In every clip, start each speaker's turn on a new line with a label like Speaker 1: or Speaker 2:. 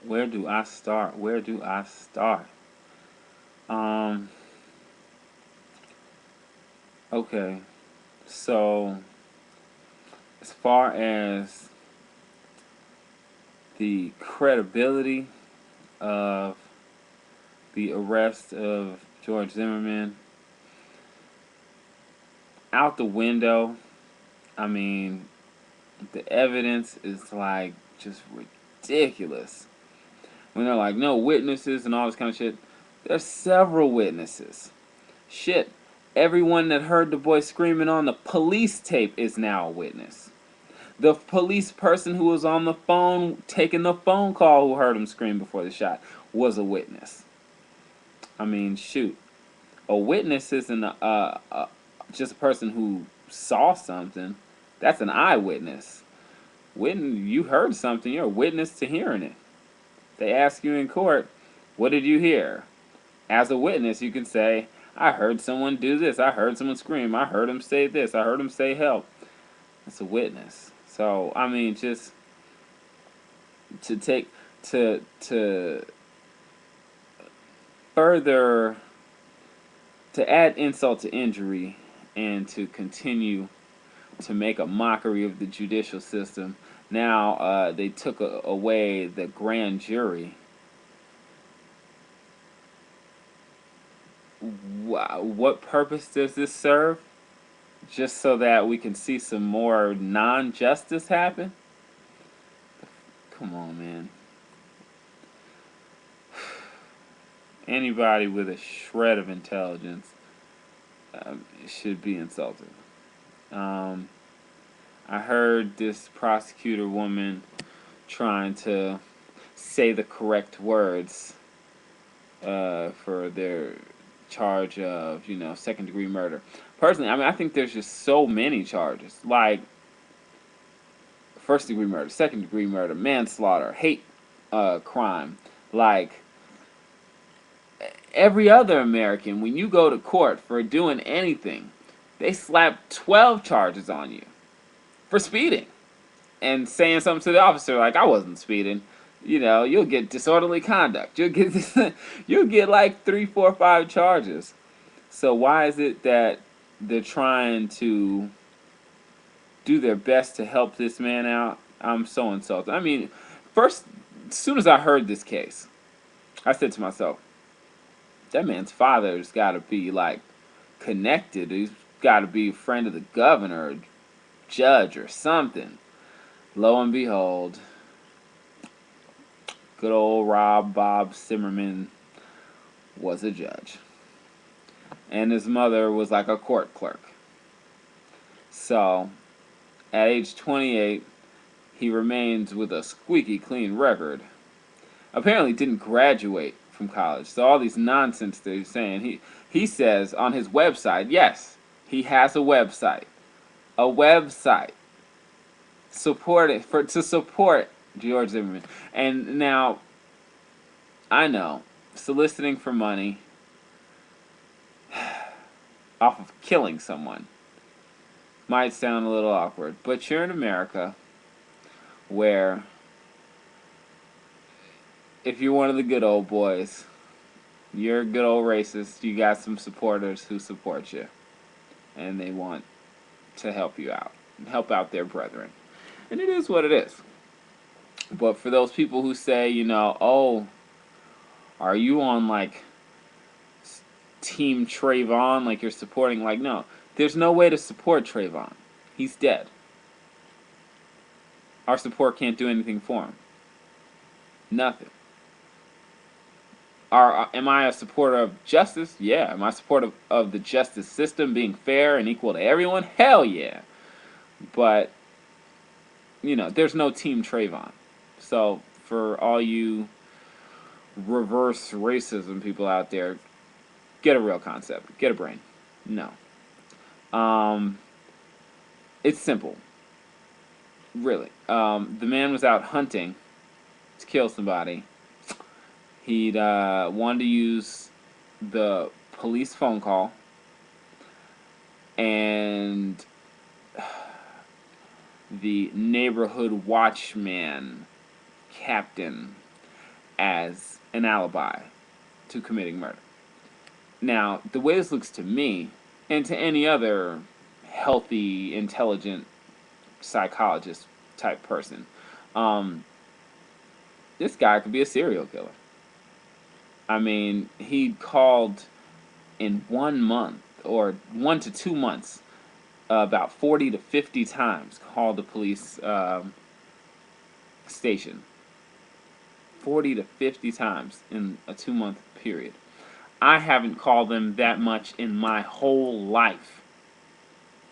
Speaker 1: Where do I start? Where do I start? Um, okay. So, as far as the credibility of the arrest of George Zimmerman, out the window. I mean, the evidence is like just ridiculous. When they're like, no witnesses and all this kind of shit, there's several witnesses. Shit, everyone that heard the boy screaming on the police tape is now a witness. The police person who was on the phone taking the phone call who heard him scream before the shot was a witness. I mean, shoot. A witness isn't just a person who saw something. That's an eyewitness. When you heard something, you're a witness to hearing it. They ask you in court, what did you hear? As a witness, you can say, I heard someone do this. I heard someone scream. I heard him say this. I heard him say help. That's a witness. So, I mean, just to take, to further, to add insult to injury and to continue to make a mockery of the judicial system, now they took away the grand jury. What purpose does this serve? Just so that we can see some more non-justice happen? Come on, man. Anybody with a shred of intelligence should be insulted. Um, I heard this prosecutor woman trying to say the correct words for their charge of, second degree murder. Personally, I mean, I think there's just so many charges, like first degree murder, second degree murder, manslaughter, hate crime. Like every other American, when you go to court for doing anything, they slap 12 charges on you for speeding and saying something to the officer like, I wasn't speeding. You'll get disorderly conduct. You'll get like 3, 4, 5 charges. So why is it that they're trying to do their best to help this man out? I'm so insulted. I mean, first, as soon as I heard this case, I said to myself, that man's father's got to be like connected. He's got to be a friend of the governor, or judge, or something. Lo and behold, good old Bob Zimmerman was a judge. And his mother was like a court clerk. So, at age 28, he remains with a squeaky clean record. Apparently didn't graduate from college. So all these nonsense that he's saying, he says on his website, yes, he has a website. A website. To support George Zimmerman. And now, I know, soliciting for money off of killing someone might sound a little awkward, but you're in America where if you're one of the good old boys, you're a good old racist, you got some supporters who support you and they want to help you out and help out their brethren. And it is what it is. But for those people who say, oh, are you on like Team Trayvon, like you're supporting, like, no, there's no way to support Trayvon. He's dead. Our support can't do anything for him. Nothing. Am I a supporter of justice? Yeah. Am I supportive of the justice system being fair and equal to everyone? Hell yeah. But, there's no Team Trayvon. So, for all you reverse racism people out there, get a real concept. Get a brain. No. It's simple. Really. The man was out hunting to kill somebody. He'd wanted to use the police phone call, and the neighborhood watchman captain as an alibi to committing murder. Now, the way this looks to me, and to any other healthy, intelligent psychologist type person, um, this guy could be a serial killer. I mean, he called in 1 month or 1 to 2 months about 40 to 50 times, called the police station 40 to 50 times in a 2 month period. I haven't called them that much in my whole life.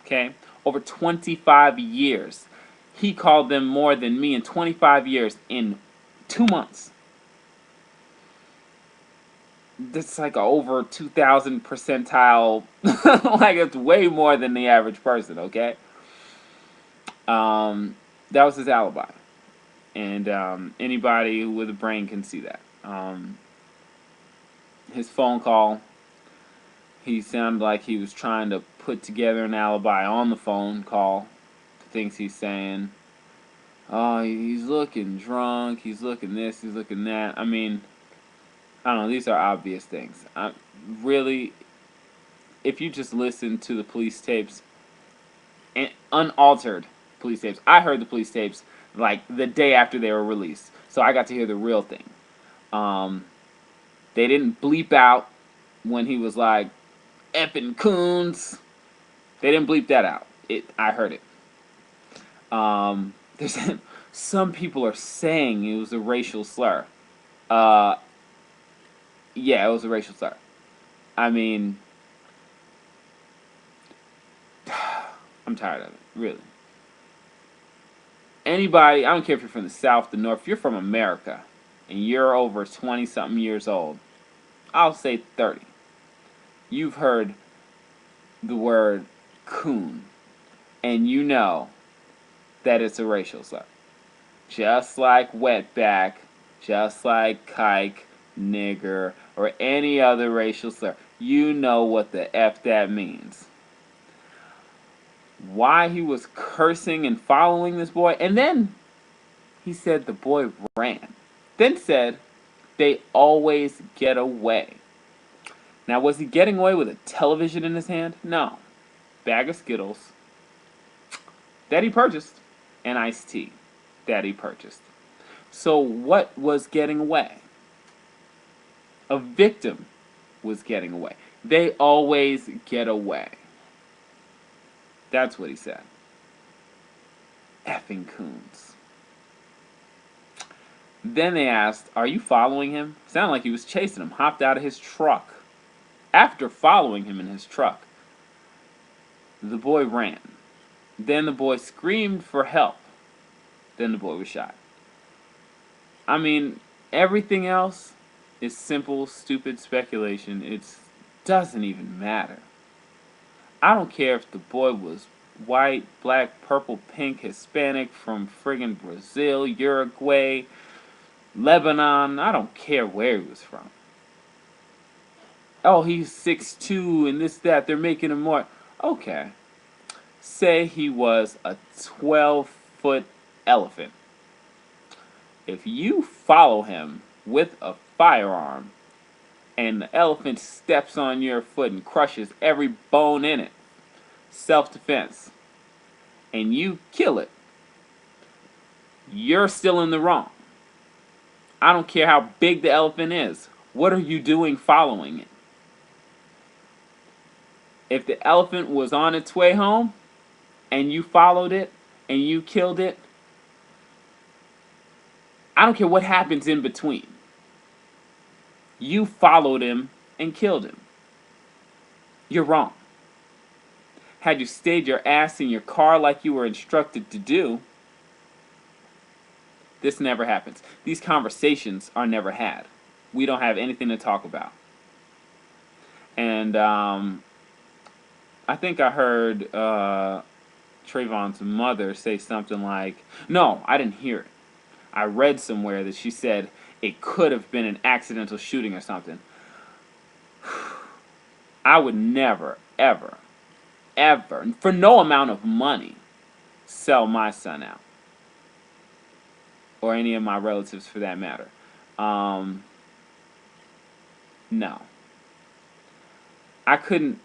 Speaker 1: Okay? Over 25 years. He called them more than me in 25 years in 2 months. That's like a over 2,000 percentile. Like, it's way more than the average person, okay? That was his alibi. And anybody with a brain can see that. His phone call, he sounded like he was trying to put together an alibi on the phone call. The things he's saying. Oh, he's looking drunk, he's looking this, he's looking that. I mean, I don't know, these are obvious things. Really, if you just listen to the police tapes, and unaltered police tapes, I heard the police tapes like the day after they were released, so I got to hear the real thing. They didn't bleep out when he was like, effing coons. They didn't bleep that out. I heard it. There's some people are saying it was a racial slur. Yeah, it was a racial slur. I mean, I'm tired of it, really. Anybody, I don't care if you're from the South, the North, if you're from America, and you're over 20-something years old, I'll say 30. You've heard the word coon, and you know that it's a racial slur. Just like wetback, just like kike, nigger, or any other racial slur. You know what the F that means. Why he was cursing and following this boy, and then he said the boy ran. Then said, they always get away. Now, was he getting away with a television in his hand? No. Bag of Skittles that he purchased, and iced tea that he purchased. So what was getting away? A victim was getting away. They always get away. That's what he said. Effing coons. Then they asked, are you following him? Sounded like he was chasing him. Hopped out of his truck. After following him in his truck, the boy ran. Then the boy screamed for help. Then the boy was shot. I mean, everything else is simple, stupid speculation. It doesn't even matter. I don't care if the boy was white, black, purple, pink, Hispanic, from friggin' Brazil, Uruguay, Lebanon. I don't care where he was from. Oh, he's 6'2" and this, that. They're making him more. Okay. Say he was a 12-foot elephant. If you follow him with a firearm and the elephant steps on your foot and crushes every bone in it, self-defense, and you kill it, you're still in the wrong. I don't care how big the elephant is. What are you doing following it? If the elephant was on its way home and you followed it and you killed it, I don't care what happens in between. You followed him and killed him. You're wrong. Had you stayed your ass in your car like you were instructed to do, this never happens. These conversations are never had. We don't have anything to talk about. And I think I heard Trayvon's mother say something like, no, I didn't hear it. I read somewhere that she said it could have been an accidental shooting or something. I would never, ever, ever, for no amount of money, sell my son out. or any of my relatives for that matter. No. I couldn't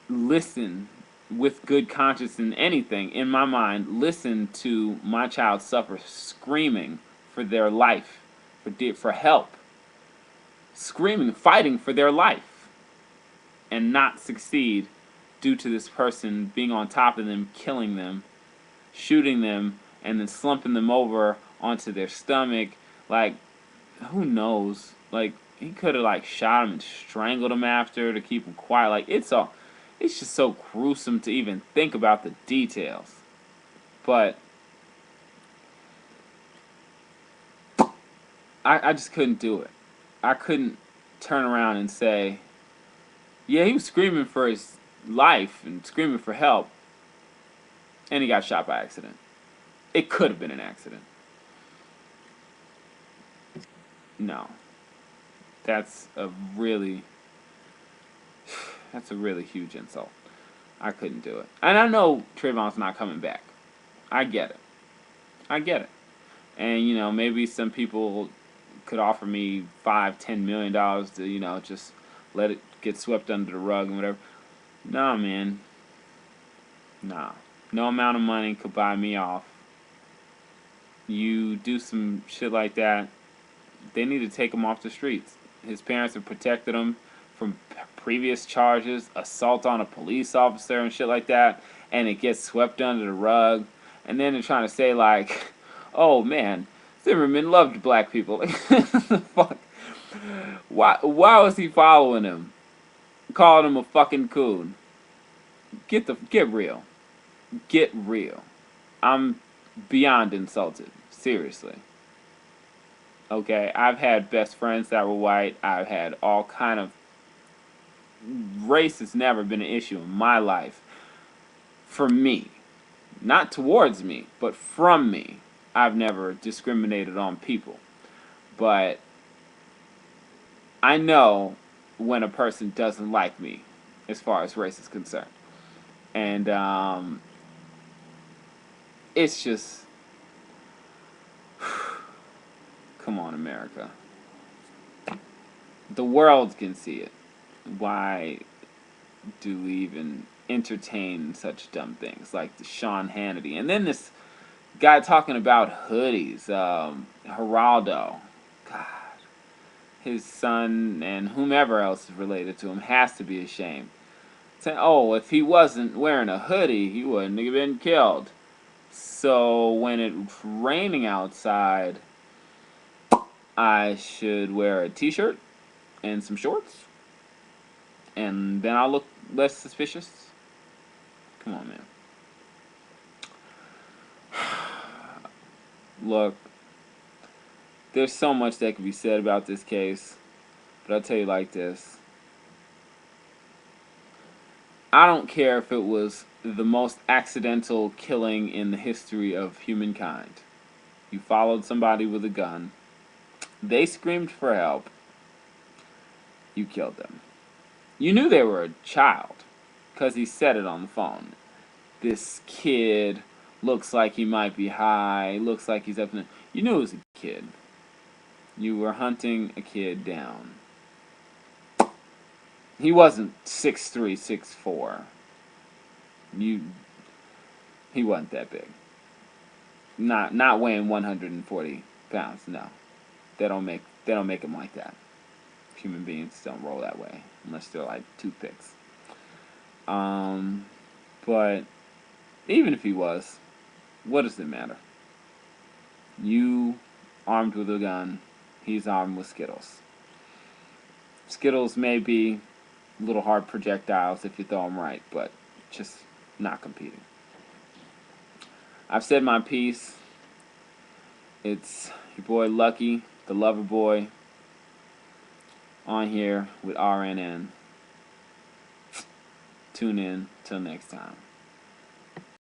Speaker 1: listen with good conscience in anything in my mind, listen to my child suffer screaming for their life, for help, screaming, fighting for their life, and not succeed due to this person being on top of them, killing them, shooting them, and then slumping them over onto their stomach. Like, who knows? Like, he could have like shot him and strangled him after to keep him quiet. Like, it's just so gruesome to even think about the details. But I just couldn't do it. I couldn't turn around and say, yeah, he was screaming for his life and screaming for help, and he got shot by accident. It could have been an accident. No. That's a really huge insult. I couldn't do it. And I know Trayvon's not coming back. I get it. I get it. And, you know, maybe some people could offer me $5-10 million to, you know, just let it get swept under the rug and whatever. Nah, man. Nah. No amount of money could buy me off. You do some shit like that, they need to take him off the streets. His parents have protected him from previous charges, assault on a police officer and shit like that, and it gets swept under the rug. And then they're trying to say like, oh man, Zimmerman loved black people. Fuck. Why was he following him? Calling him a fucking coon. Get real. Get real. I'm beyond insulted. Seriously. Okay, I've had best friends that were white. I've had all kind of... Race has never been an issue in my life. For me. Not towards me, but from me. I've never discriminated on people. But I know when a person doesn't like me as far as race is concerned. And it's just... Come on, America. The world can see it. Why do we even entertain such dumb things like the Sean Hannity? And then this guy talking about hoodies, Geraldo. God. His son and whomever else is related to him has to be ashamed. Saying, oh, if he wasn't wearing a hoodie, he wouldn't have been killed. So when it's raining outside, I should wear a t-shirt and some shorts, and then I'll look less suspicious. Come on, man. Look, there's so much that could be said about this case, but I'll tell you like this. I don't care if it was the most accidental killing in the history of humankind. You followed somebody with a gun. They screamed for help. You killed them. You knew they were a child because he said it on the phone. This kid looks like he might be high, looks like he's up in the... You knew it was a kid. You were hunting a kid down. He wasn't 6'3", 6'4". He wasn't that big. Not weighing 140 pounds, no. They don't make him like that. Human beings don't roll that way unless they're like toothpicks. But even if he was, what does it matter? You armed with a gun, he's armed with Skittles. Skittles may be little hard projectiles if you throw them right, but just not competing. I've said my piece. It's your boy Lucky, the lover boy, on here with RNN. Tune in till next time.